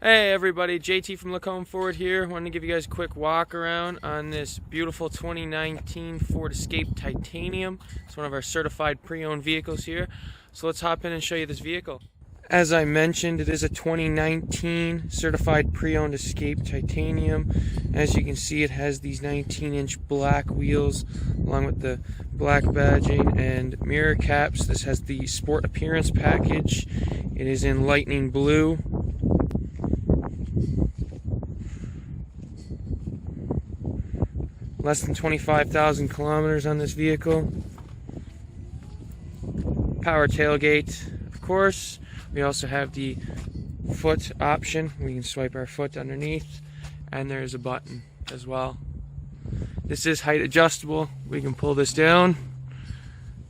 Hey everybody, JT from Lacombe Ford here. Wanted to give you guys a quick walk around on this beautiful 2019 Ford Escape Titanium. It's one of our certified pre-owned vehicles here. So let's hop in and show you this vehicle. As I mentioned, it is a 2019 certified pre-owned Escape Titanium. As you can see, it has these 19-inch black wheels along with the black badging and mirror caps. This has the Sport Appearance package. It is in lightning blue. Less than 25,000 kilometers on this vehicle. Power tailgate, of course. We also have the foot option. We can swipe our foot underneath, and there's a button as well. This is height adjustable. We can pull this down,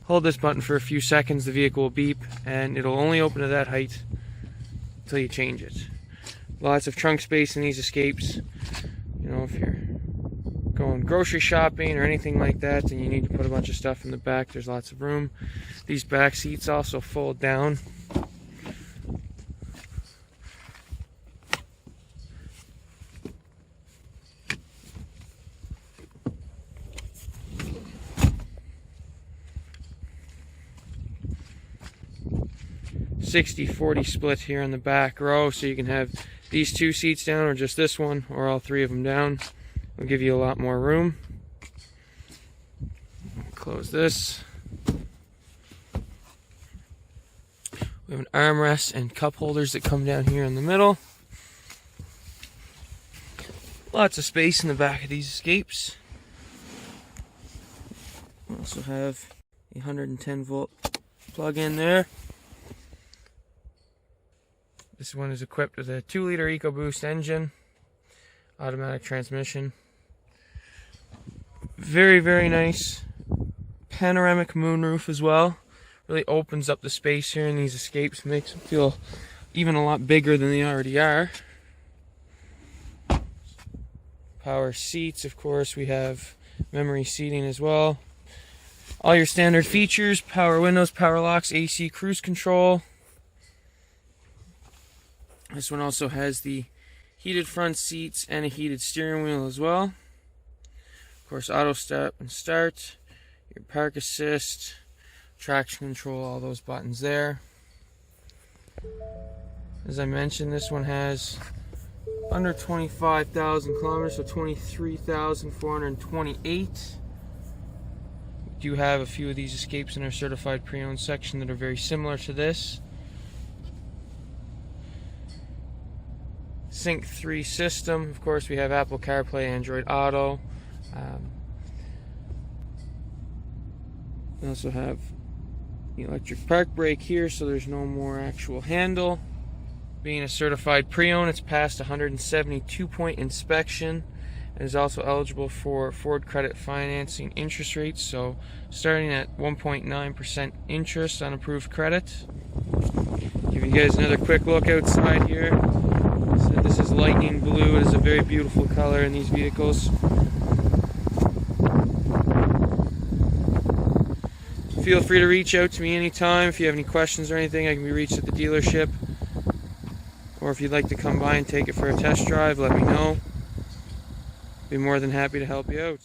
hold this button for a few seconds, the vehicle will beep, and it'll only open to that height until you change it. Lots of trunk space in these Escapes. You know, if you're going grocery shopping or anything like that and you need to put a bunch of stuff in the back, there's lots of room. These back seats also fold down. (60-40) split here in the back row, so you can have these two seats down or just this one or all three of them down. It'll give you a lot more room. Close this. We have an armrest and cup holders that come down here in the middle. Lots of space in the back of these Escapes. We also have a 110-volt plug in there. This one is equipped with a 2-liter EcoBoost engine, automatic transmission. Very, very nice panoramic moonroof as well. Really opens up the space here in these Escapes, makes them feel even a lot bigger than they already are. Power seats, of course. We have memory seating as well. All your standard features: power windows, power locks, AC cruise control. This one also has the heated front seats and a heated steering wheel as well. Of course, auto stop and start, your park assist, traction control, all those buttons there. As I mentioned, this one has under 25,000 kilometers, so 23,428. We do have a few of these Escapes in our certified pre-owned section that are very similar to this. Sync 3 system. Of course, we have Apple CarPlay, Android Auto. We also have the electric park brake here, so there's no more actual handle. Being a certified pre-owned, it's passed a 172-point inspection and is also eligible for Ford credit financing interest rates, so starting at 1.9% interest on approved credit. Give you guys another quick look outside here. So this is lightning blue. It is a very beautiful color in these vehicles. Feel free to reach out to me anytime if you have any questions or anything. I can be reached at the dealership, or if you'd like to come by and take it for a test drive, let me know. Be more than happy to help you out.